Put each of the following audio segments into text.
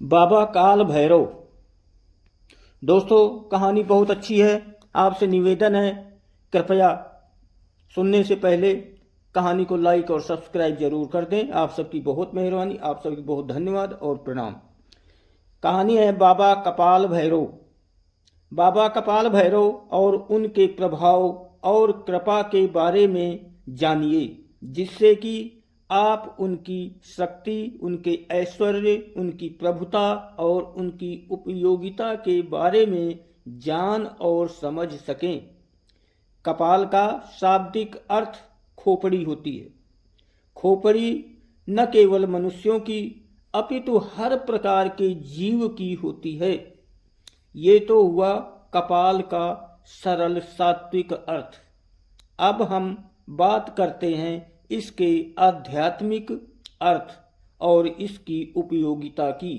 बाबा काल भैरव। दोस्तों, कहानी बहुत अच्छी है। आपसे निवेदन है, कृपया सुनने से पहले कहानी को लाइक और सब्सक्राइब जरूर कर दें। आप सबकी बहुत मेहरबानी, आप सबकी बहुत धन्यवाद और प्रणाम। कहानी है बाबा कपाल भैरव। बाबा कपाल भैरव और उनके प्रभाव और कृपा के बारे में जानिए, जिससे कि आप उनकी शक्ति, उनके ऐश्वर्य, उनकी प्रभुता और उनकी उपयोगिता के बारे में जान और समझ सकें। कपाल का शाब्दिक अर्थ खोपड़ी होती है। खोपड़ी न केवल मनुष्यों की अपितु हर प्रकार के जीव की होती है। ये तो हुआ कपाल का सरल सात्विक अर्थ। अब हम बात करते हैं इसके आध्यात्मिक अर्थ और इसकी उपयोगिता की।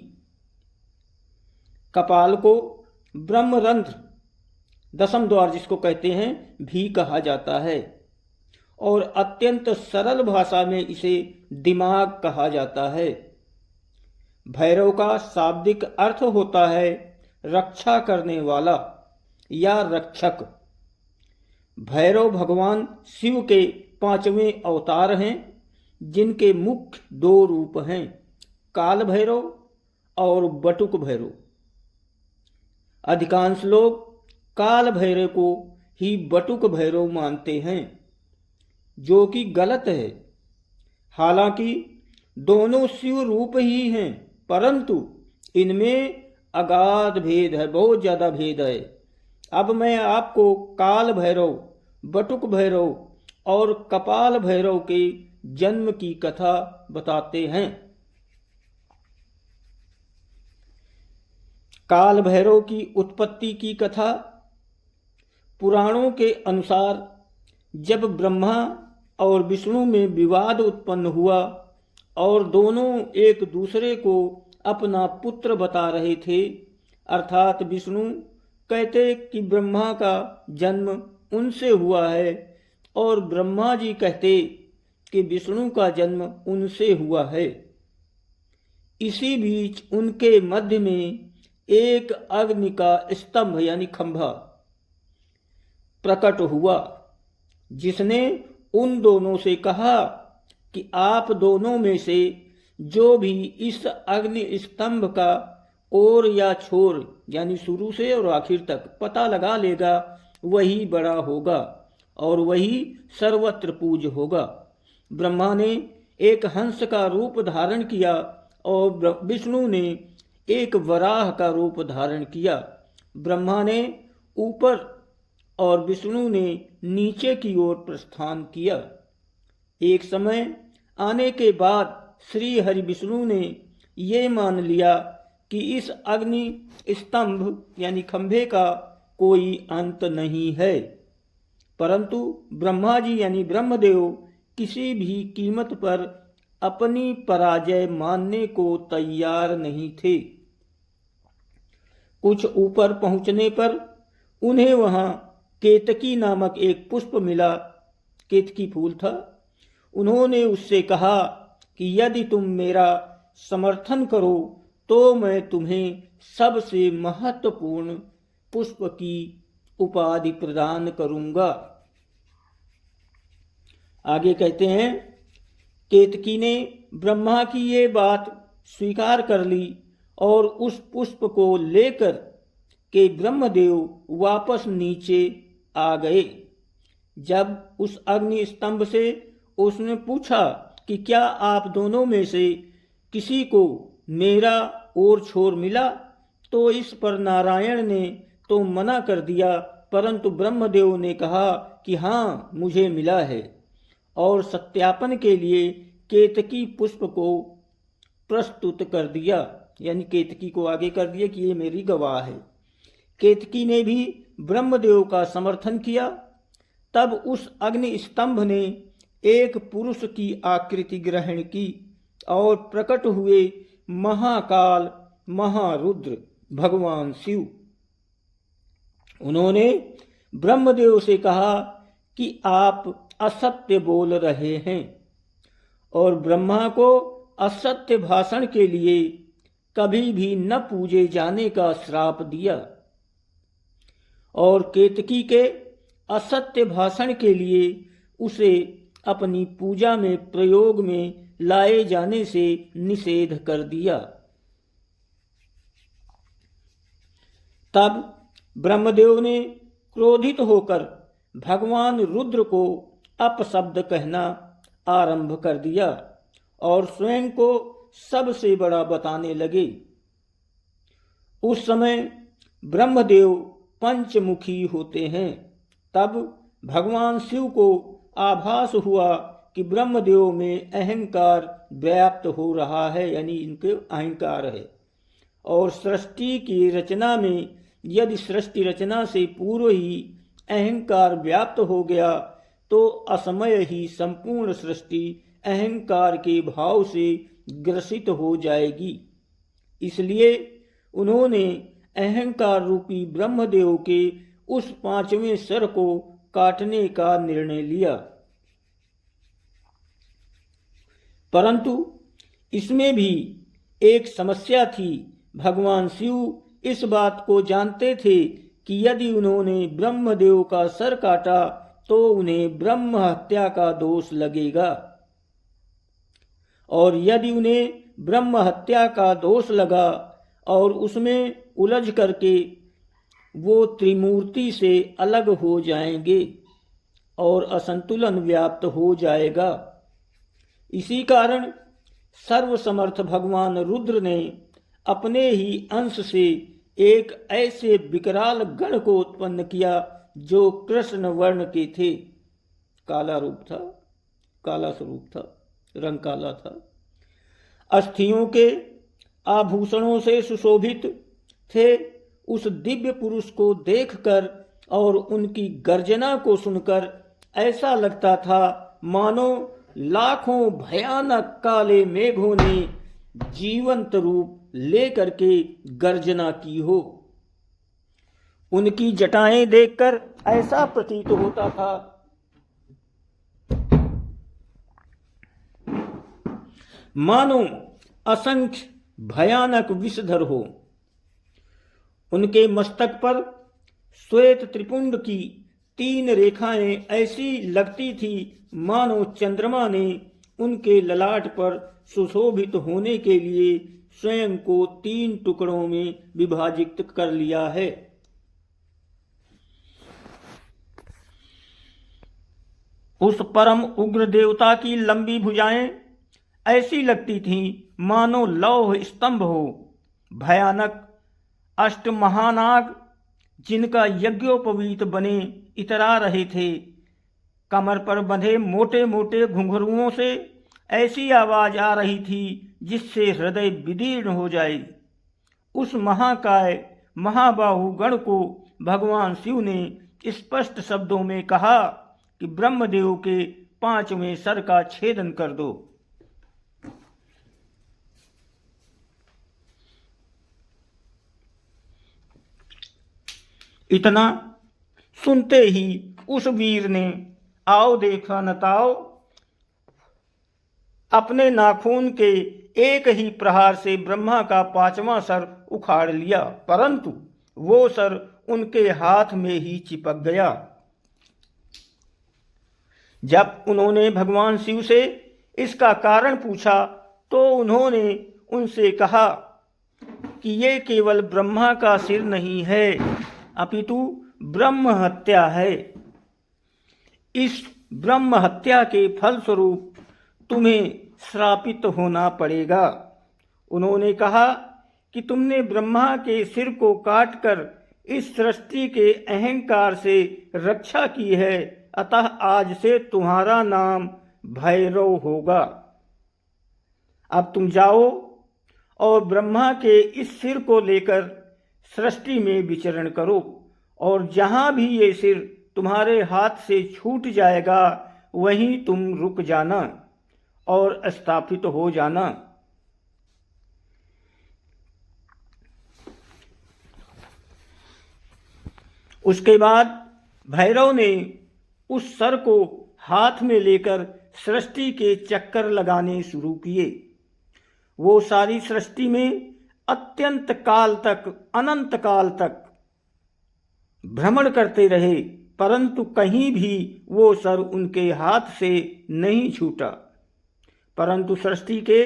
कपाल को ब्रह्मरंध्र, दशम द्वार जिसको कहते हैं, भी कहा जाता है और अत्यंत सरल भाषा में इसे दिमाग कहा जाता है। भैरव का शाब्दिक अर्थ होता है रक्षा करने वाला या रक्षक। भैरव भगवान शिव के 5वें अवतार हैं, जिनके मुख्य 2 रूप हैं, काल भैरव और बटुक भैरव। अधिकांश लोग काल भैरव को ही बटुक भैरव मानते हैं, जो कि गलत है। हालांकि दोनों शिव रूप ही हैं, परंतु इनमें अगाध भेद है, बहुत ज़्यादा भेद है। अब मैं आपको काल भैरव, बटुक भैरव और कपाल भैरव के जन्म की कथा बताते हैं। काल भैरव की उत्पत्ति की कथा। पुराणों के अनुसार जब ब्रह्मा और विष्णु में विवाद उत्पन्न हुआ और दोनों एक दूसरे को अपना पुत्र बता रहे थे, अर्थात विष्णु कहते कि ब्रह्मा का जन्म उनसे हुआ है और ब्रह्मा जी कहते कि विष्णु का जन्म उनसे हुआ है। इसी बीच उनके मध्य में एक अग्नि का स्तंभ यानी खंभा प्रकट हुआ, जिसने उन दोनों से कहा कि आप दोनों में से जो भी इस अग्नि स्तंभ का ओर या छोर यानी शुरू से और आखिर तक पता लगा लेगा, वही बड़ा होगा और वही सर्वत्र पूज्य होगा। ब्रह्मा ने एक हंस का रूप धारण किया और विष्णु ने एक वराह का रूप धारण किया। ब्रह्मा ने ऊपर और विष्णु ने नीचे की ओर प्रस्थान किया। एक समय आने के बाद श्री हरि विष्णु ने ये मान लिया कि इस अग्नि स्तंभ यानी खंभे का कोई अंत नहीं है, परंतु ब्रह्मा जी यानी ब्रह्मदेव किसी भी कीमत पर अपनी पराजय मानने को तैयार नहीं थे। कुछ ऊपर पहुंचने पर उन्हें वहां केतकी नामक एक पुष्प मिला। केतकी फूल था। उन्होंने उससे कहा कि यदि तुम मेरा समर्थन करो तो मैं तुम्हें सबसे महत्वपूर्ण पुष्प की उपाधि प्रदान करूंगा। आगे कहते हैं, केतकी ने ब्रह्मा की ये बात स्वीकार कर ली और उस पुष्प को लेकर के ब्रह्मदेव वापस नीचे आ गए। जब उस अग्नि स्तंभ से उसने पूछा कि क्या आप दोनों में से किसी को मेरा और छोर मिला, तो इस पर नारायण ने तो मना कर दिया, परंतु ब्रह्मदेव ने कहा कि हाँ, मुझे मिला है और सत्यापन के लिए केतकी पुष्प को प्रस्तुत कर दिया, यानी केतकी को आगे कर दिया कि ये मेरी गवाह है। केतकी ने भी ब्रह्मदेव का समर्थन किया। तब उस अग्नि स्तंभ ने एक पुरुष की आकृति ग्रहण की और प्रकट हुए महाकाल महारुद्र भगवान शिव। उन्होंने ब्रह्मदेव से कहा कि आप असत्य बोल रहे हैं और ब्रह्मा को असत्य भाषण के लिए कभी भी न पूजे जाने का श्राप दिया और केतकी के असत्य भाषण के लिए उसे अपनी पूजा में प्रयोग में लाए जाने से निषेध कर दिया। तब ब्रह्मदेव ने क्रोधित होकर भगवान रुद्र को अपशब्द कहना आरंभ कर दिया और स्वयं को सबसे बड़ा बताने लगे। उस समय ब्रह्मदेव पंचमुखी होते हैं। तब भगवान शिव को आभास हुआ कि ब्रह्मदेव में अहंकार व्याप्त हो रहा है, यानी इनके अहंकार है। और सृष्टि की रचना में यदि सृष्टि रचना से पूर्व ही अहंकार व्याप्त हो गया तो असमय ही संपूर्ण सृष्टि अहंकार के भाव से ग्रसित हो जाएगी। इसलिए उन्होंने अहंकार रूपी ब्रह्मदेव के उस 5वें सर को काटने का निर्णय लिया। परंतु इसमें भी एक समस्या थी। भगवान शिव इस बात को जानते थे कि यदि उन्होंने ब्रह्मदेव का सर काटा तो उन्हें ब्रह्म हत्या का दोष लगेगा, और यदि उन्हें ब्रह्म हत्या का दोष लगा और उसमें उलझ करके वो त्रिमूर्ति से अलग हो जाएंगे और असंतुलन व्याप्त हो जाएगा। इसी कारण सर्वसमर्थ भगवान रुद्र ने अपने ही अंश से एक ऐसे विकराल गण को उत्पन्न किया जो कृष्ण वर्ण के थे। काला रूप था, काला स्वरूप था, रंग काला था। अस्थियों के आभूषणों से सुशोभित थे। उस दिव्य पुरुष को देखकर और उनकी गर्जना को सुनकर ऐसा लगता था मानो लाखों भयानक काले मेघों ने जीवंत रूप लेकर के गर्जना की हो। उनकी जटाएं देखकर ऐसा प्रतीत होता था मानो असंख्य भयानक विषधर हो। उनके मस्तक पर श्वेत त्रिपुंड की 3 रेखाएं ऐसी लगती थी मानो चंद्रमा ने उनके ललाट पर सुशोभित होने के लिए स्वयं को 3 टुकड़ों में विभाजित कर लिया है। उस परम उग्र देवता की लंबी भुजाएं ऐसी लगती थीं मानो लौह स्तंभ हो। भयानक अष्टमहानाग जिनका यज्ञोपवीत बने इतरा रहे थे। कमर पर बंधे मोटे मोटे घुंघरुओं से ऐसी आवाज आ रही थी जिससे हृदय विदीर्ण हो जाए। उस महाकाय महाबाहु गण को भगवान शिव ने स्पष्ट शब्दों में कहा कि ब्रह्मदेव के 5वें सर का छेदन कर दो। इतना सुनते ही उस वीर ने आओ देखा न ताओ अपने नाखून के एक ही प्रहार से ब्रह्मा का 5वां सर उखाड़ लिया, परंतु वो सर उनके हाथ में ही चिपक गया। जब उन्होंने भगवान शिव से इसका कारण पूछा तो उन्होंने उनसे कहा कि ये केवल ब्रह्मा का सिर नहीं है अपितु ब्रह्म हत्या है। इस ब्रह्म हत्या के फलस्वरूप तुम्हें श्रापित होना पड़ेगा। उन्होंने कहा कि तुमने ब्रह्मा के सिर को काटकर इस सृष्टि के अहंकार से रक्षा की है, अतः आज से तुम्हारा नाम भैरव होगा। अब तुम जाओ और ब्रह्मा के इस सिर को लेकर सृष्टि में विचरण करो, और जहां भी ये सिर तुम्हारे हाथ से छूट जाएगा वहीं तुम रुक जाना और स्थापित हो जाना। उसके बाद भैरव ने उस सर को हाथ में लेकर सृष्टि के चक्कर लगाने शुरू किए। वो सारी सृष्टि में अत्यंत काल तक, अनंत काल तक भ्रमण करते रहे, परंतु कहीं भी वो सर उनके हाथ से नहीं छूटा। परंतु सृष्टि के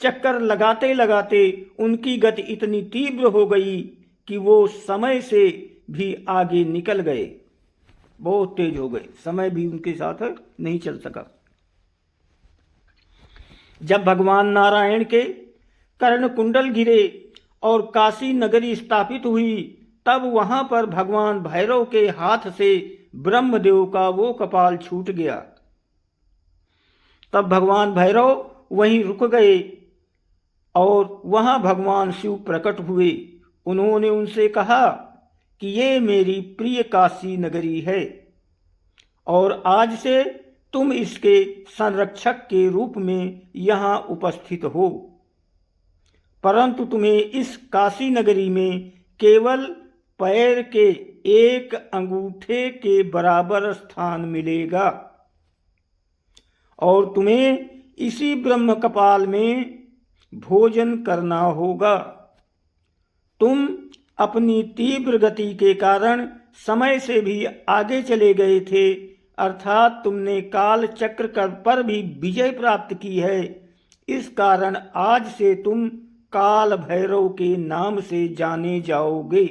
चक्कर लगाते लगाते उनकी गति इतनी तीव्र हो गई कि वो समय से भी आगे निकल गए, बहुत तेज हो गए, समय भी उनके साथ नहीं चल सका। जब भगवान नारायण के कर्ण कुंडल गिरे और काशी नगरी स्थापित हुई, तब वहां पर भगवान भैरव के हाथ से ब्रह्मदेव का वो कपाल छूट गया। तब भगवान भैरव वहीं रुक गए और वहां भगवान शिव प्रकट हुए। उन्होंने उनसे कहा कि ये मेरी प्रिय काशी नगरी है और आज से तुम इसके संरक्षक के रूप में यहाँ उपस्थित हो, परंतु तुम्हें इस काशी नगरी में केवल पैर के एक अंगूठे के बराबर स्थान मिलेगा और तुम्हें इसी ब्रह्म कपाल में भोजन करना होगा। तुम अपनी तीव्र गति के कारण समय से भी आगे चले गए थे, अर्थात तुमने काल चक्र पर भी विजय प्राप्त की है। इस कारण आज से तुम काल भैरव के नाम से जाने जाओगे।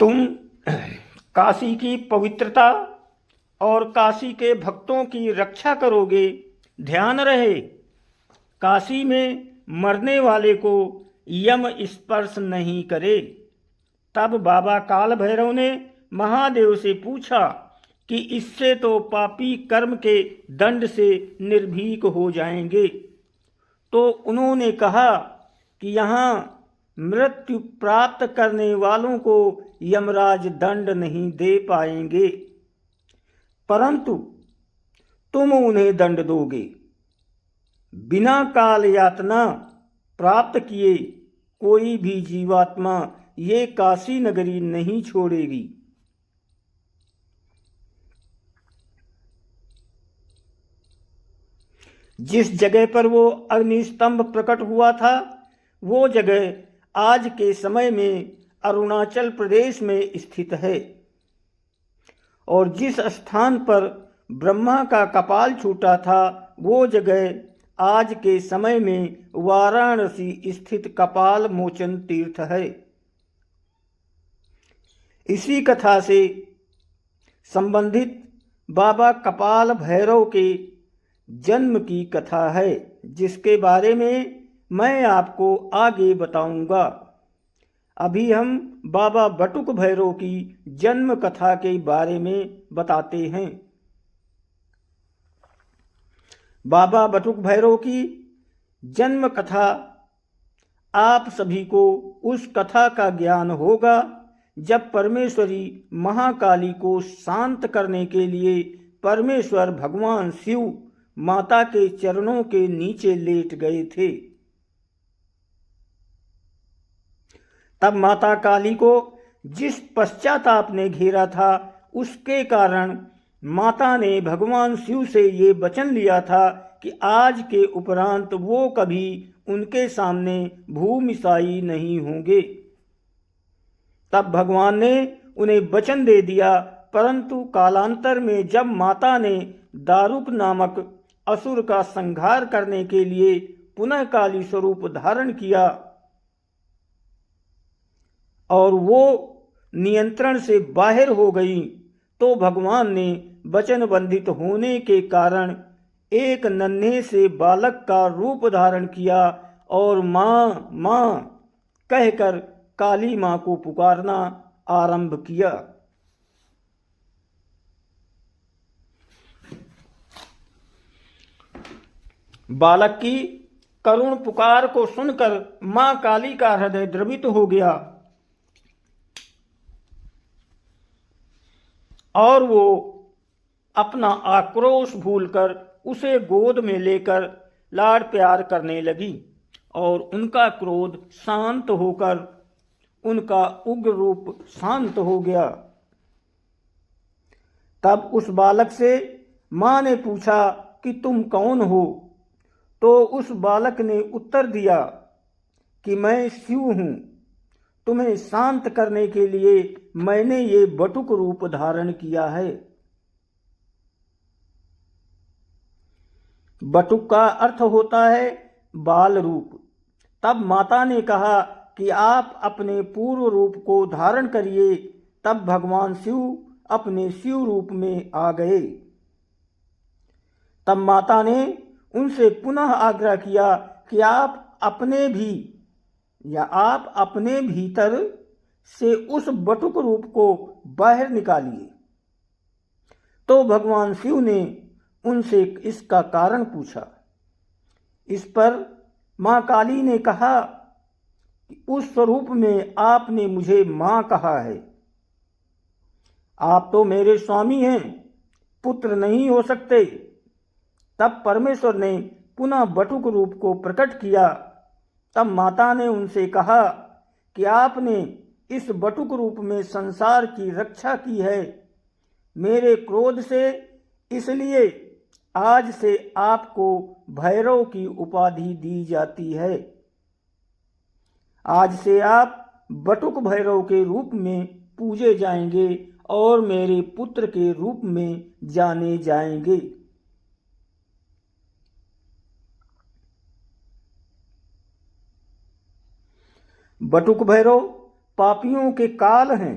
तुम काशी की पवित्रता और काशी के भक्तों की रक्षा करोगे। ध्यान रहे, काशी में मरने वाले को यम स्पर्श नहीं करे। तब बाबा काल भैरव ने महादेव से पूछा कि इससे तो पापी कर्म के दंड से निर्भीक हो जाएंगे। तो उन्होंने कहा कि यहाँ मृत्यु प्राप्त करने वालों को यमराज दंड नहीं दे पाएंगे, परंतु तुम उन्हें दंड दोगे। बिना काल यातना प्राप्त किए कोई भी जीवात्मा ये काशी नगरी नहीं छोड़ेगी। जिस जगह पर वो अग्निस्तंभ प्रकट हुआ था, वो जगह आज के समय में अरुणाचल प्रदेश में स्थित है और जिस स्थान पर ब्रह्मा का कपाल छूटा था, वो जगह आज के समय में वाराणसी स्थित कपाल मोचन तीर्थ है। इसी कथा से संबंधित बाबा कपाल भैरव के जन्म की कथा है, जिसके बारे में मैं आपको आगे बताऊंगा। अभी हम बाबा बटुक भैरव की जन्म कथा के बारे में बताते हैं। बाबा बटुक भैरव की जन्म कथा, आप सभी को उस कथा का ज्ञान होगा जब परमेश्वरी महाकाली को शांत करने के लिए परमेश्वर भगवान शिव माता के चरणों के नीचे लेट गए थे। तब माता काली को जिस पश्चाताप ने घेरा था, उसके कारण माता ने भगवान शिव से ये वचन लिया था कि आज के उपरांत वो कभी उनके सामने भूमिसाई नहीं होंगे। तब भगवान ने उन्हें वचन दे दिया, परंतु कालांतर में जब माता ने दारुक नामक असुर का संहार करने के लिए पुनः काली स्वरूप धारण किया और वो नियंत्रण से बाहर हो गई, तो भगवान ने वचन बंधित होने के कारण एक नन्हे से बालक का रूप धारण किया और माँ माँ कहकर काली माँ को पुकारना आरंभ किया। बालक की करुण पुकार को सुनकर माँ काली का हृदय द्रवित हो गया और वो अपना आक्रोश भूलकर उसे गोद में लेकर लाड़ प्यार करने लगी और उनका क्रोध शांत होकर उनका उग्र रूप शांत हो गया। तब उस बालक से माँ ने पूछा कि तुम कौन हो? तो उस बालक ने उत्तर दिया कि मैं शिव हूँ। तुम्हें शांत करने के लिए मैंने ये बटुक रूप धारण किया है। बटुक का अर्थ होता है बाल रूप। तब माता ने कहा कि आप अपने पूर्व रूप को धारण करिए। तब भगवान शिव अपने शिव रूप में आ गए। तब माता ने उनसे पुनः आग्रह किया कि आप अपने भीतर से उस बटुक रूप को बाहर निकालिए। तो भगवान शिव ने उनसे इसका कारण पूछा। इस पर माँ काली ने कहा कि उस स्वरूप में आपने मुझे माँ कहा है। आप तो मेरे स्वामी हैं, पुत्र नहीं हो सकते। तब परमेश्वर ने पुनः बटुक रूप को प्रकट किया। तब माता ने उनसे कहा कि आपने इस बटुक रूप में संसार की रक्षा की है मेरे क्रोध से, इसलिए आज से आपको भैरव की उपाधि दी जाती है। आज से आप बटुक भैरव के रूप में पूजे जाएंगे और मेरे पुत्र के रूप में जाने जाएंगे। बटुक भैरव पापियों के काल हैं।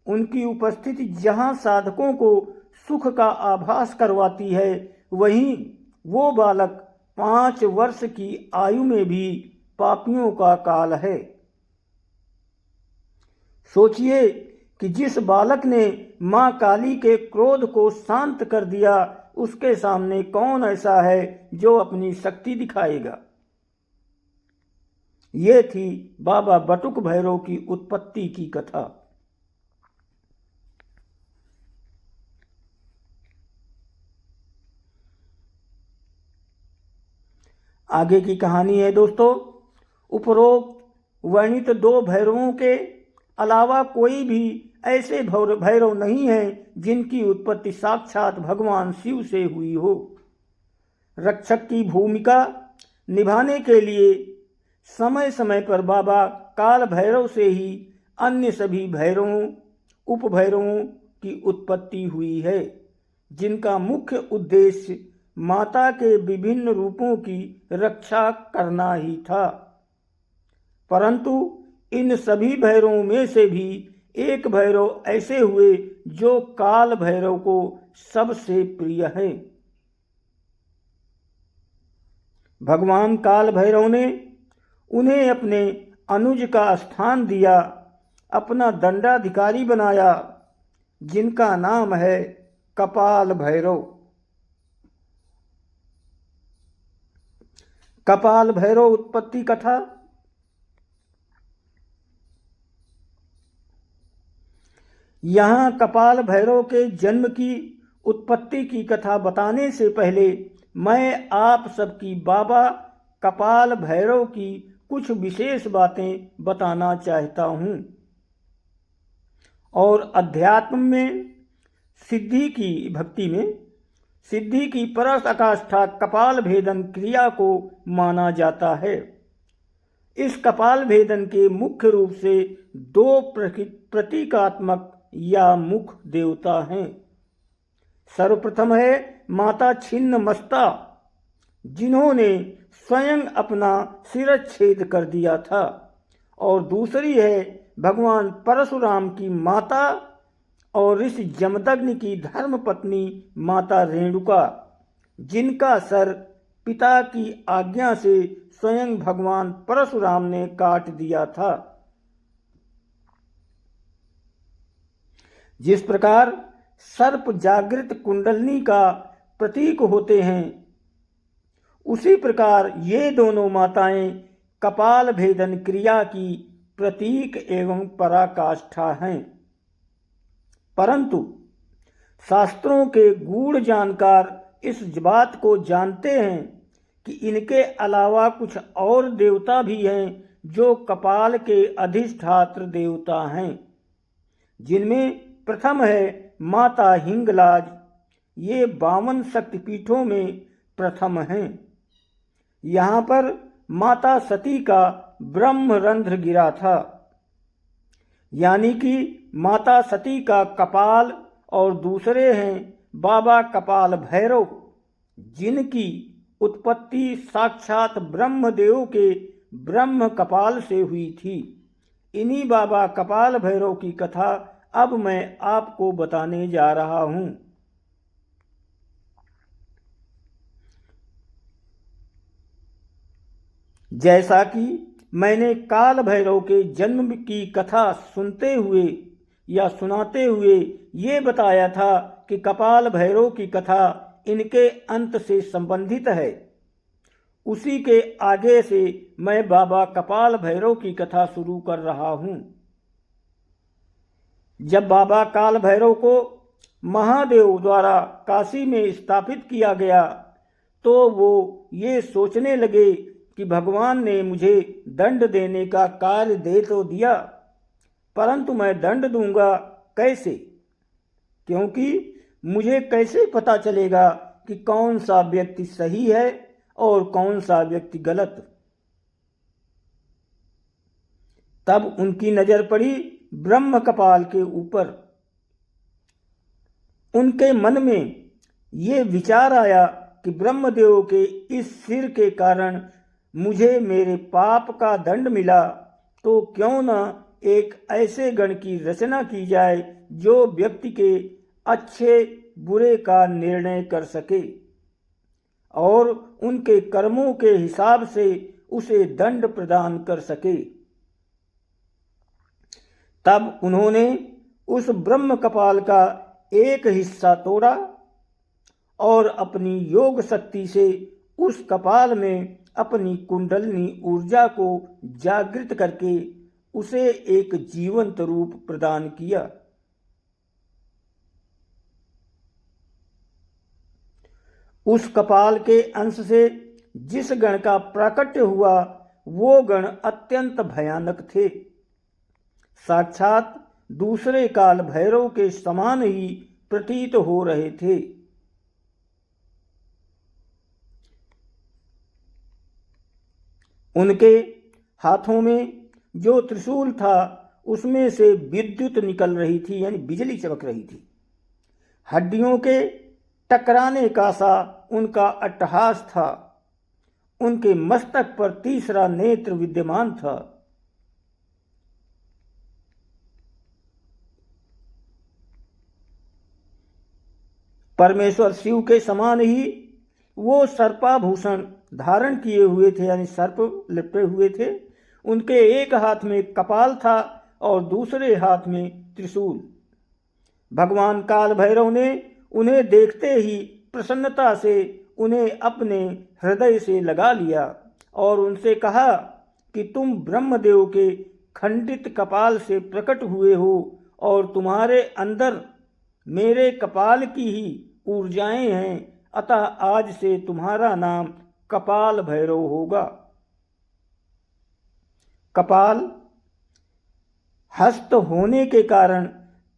उनकी उपस्थिति जहां साधकों को सुख का आभास करवाती है, वहीं वो बालक 5 वर्ष की आयु में भी पापियों का काल है। सोचिए कि जिस बालक ने मां काली के क्रोध को शांत कर दिया, उसके सामने कौन ऐसा है जो अपनी शक्ति दिखाएगा। ये थी बाबा बटुक भैरव की उत्पत्ति की कथा। आगे की कहानी है दोस्तों। उपरोक्त वर्णित 2 भैरवों के अलावा कोई भी ऐसे भैरव नहीं है जिनकी उत्पत्ति साक्षात भगवान शिव से हुई हो। रक्षक की भूमिका निभाने के लिए समय समय पर बाबा काल भैरव से ही अन्य सभी भैरवों, उपभैरवों की उत्पत्ति हुई है, जिनका मुख्य उद्देश्य माता के विभिन्न रूपों की रक्षा करना ही था। परंतु इन सभी भैरवों में से भी एक भैरव ऐसे हुए जो काल भैरव को सबसे प्रिय है। भगवान काल भैरव ने उन्हें अपने अनुज का स्थान दिया, अपना दंडाधिकारी बनाया, जिनका नाम है कपाल भैरव। कपाल भैरव उत्पत्ति कथा। यहाँ कपाल भैरव के जन्म की उत्पत्ति की कथा बताने से पहले मैं आप सबकी बाबा कपाल भैरव की कुछ विशेष बातें बताना चाहता हूँ। और अध्यात्म में सिद्धि की पराकाष्ठा कपाल भेदन क्रिया को माना जाता है। इस कपाल भेदन के मुख्य रूप से 2 प्रतीकात्मक या मुख देवता हैं। सर्वप्रथम है माता छिन्नमस्ता, जिन्होंने स्वयं अपना शिरच्छेद कर दिया था, और दूसरी है भगवान परशुराम की माता और ऋषि जमदग्नि की धर्म पत्नी माता रेणुका, जिनका सर पिता की आज्ञा से स्वयं भगवान परशुराम ने काट दिया था। जिस प्रकार सर्प जागृत कुंडलनी का प्रतीक होते हैं, उसी प्रकार ये दोनों माताएं कपाल भेदन क्रिया की प्रतीक एवं पराकाष्ठा हैं। परंतु शास्त्रों के गूढ़ जानकार इस बात को जानते हैं कि इनके अलावा कुछ और देवता भी हैं जो कपाल के अधिष्ठात्र देवता हैं, जिनमें प्रथम है माता हिंगलाज, ये 52 शक्तिपीठों में प्रथम हैं। यहाँ पर माता सती का ब्रह्मरंध्र गिरा था, यानी कि माता सती का कपाल, और दूसरे हैं बाबा कपाल भैरव, जिनकी उत्पत्ति साक्षात ब्रह्मदेव के ब्रह्म कपाल से हुई थी। इन्हीं बाबा कपाल भैरव की कथा अब मैं आपको बताने जा रहा हूं। जैसा कि मैंने काल भैरव के जन्म की कथा सुनते हुए या सुनाते हुए ये बताया था कि कपाल भैरव की कथा इनके अंत से संबंधित है, उसी के आगे से मैं बाबा कपाल भैरव की कथा शुरू कर रहा हूं। जब बाबा काल भैरव को महादेव द्वारा काशी में स्थापित किया गया तो वो ये सोचने लगे कि भगवान ने मुझे दंड देने का कार्य दे तो दिया, परंतु मैं दंड दूंगा कैसे, क्योंकि मुझे कैसे पता चलेगा कि कौन सा व्यक्ति सही है और कौन सा व्यक्ति गलत। तब उनकी नजर पड़ी ब्रह्म कपाल के ऊपर। उनके मन में ये विचार आया कि ब्रह्मदेव के इस सिर के कारण मुझे मेरे पाप का दंड मिला, तो क्यों न एक ऐसे गण की रचना की जाए जो व्यक्ति के अच्छे बुरे का निर्णय कर सके और उनके कर्मों के हिसाब से उसे दंड प्रदान कर सके। तब उन्होंने उस ब्रह्म कपाल का एक हिस्सा तोड़ा और अपनी योग शक्ति से उस कपाल में अपनी कुंडलिनी ऊर्जा को जागृत करके उसे एक जीवंत रूप प्रदान किया। उस कपाल के अंश से जिस गण का प्राकट्य हुआ वो गण अत्यंत भयानक थे, साक्षात दूसरे काल भैरव के समान ही प्रतीत हो रहे थे। उनके हाथों में जो त्रिशूल था उसमें से विद्युत निकल रही थी, यानी बिजली चमक रही थी। हड्डियों के टकराने का सा उनका अट्टहास था। उनके मस्तक पर तीसरा नेत्र विद्यमान था। परमेश्वर शिव के समान ही वो सर्पाभूषण धारण किए हुए थे, यानी सर्प लिपटे हुए थे। उनके एक हाथ में कपाल था और दूसरे हाथ में त्रिशूल। भगवान काल भैरव ने उन्हें देखते ही प्रसन्नता से उन्हें अपने हृदय से लगा लिया और उनसे कहा कि तुम ब्रह्मदेव के खंडित कपाल से प्रकट हुए हो और तुम्हारे अंदर मेरे कपाल की ही ऊर्जाएं हैं, अतः आज से तुम्हारा नाम कपाल भैरव होगा। कपाल हस्त होने के कारण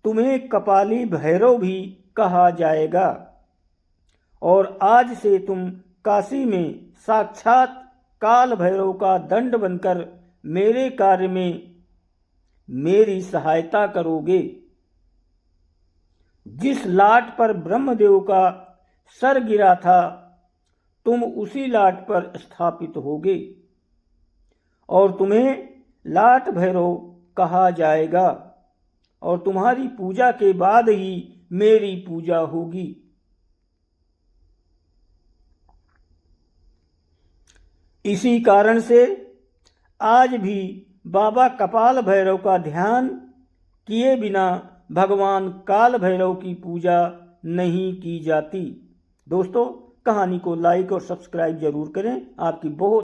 तुम्हें कपाली भैरव भी कहा जाएगा और आज से तुम काशी में साक्षात काल भैरव का दंड बनकर मेरे कार्य में मेरी सहायता करोगे। जिस लाट पर ब्रह्मदेव का सर गिरा था तुम उसी लाट पर स्थापित होगे और तुम्हें लाट भैरव कहा जाएगा और तुम्हारी पूजा के बाद ही मेरी पूजा होगी। इसी कारण से आज भी बाबा कपाल भैरव का ध्यान किए बिना भगवान काल भैरव की पूजा नहीं की जाती। दोस्तों, कहानी को लाइक और सब्सक्राइब जरूर करें। आपकी बहुत